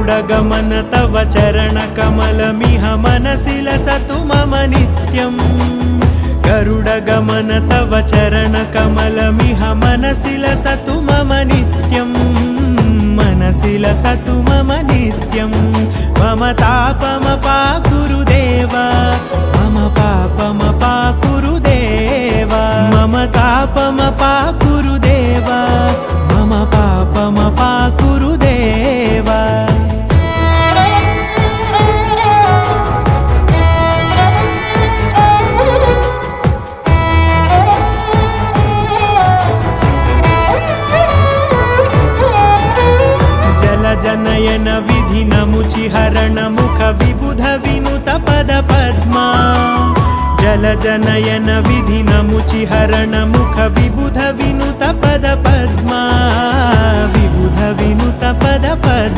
गरुडगमन तव चरणकमलमिह मनसि लसतु मम नित्यम् गरुडगमन तव चरणकमलमिह मनसि लसतु मम नित्यम् मनसि लसतु मम नित्यम् मम तापमपाकुरु देव मम पापमपाकुरु देव मम तापमपाकुरु देव मम पापमपाकुरु देव जनयन विधि नमुचिहरण मुख विबुध विनुत पद पद्मा जल जनयन विधि नमुचिहरण मुख विबुध विनुत पद पद्मा विबुध विनुत पद पद्मा।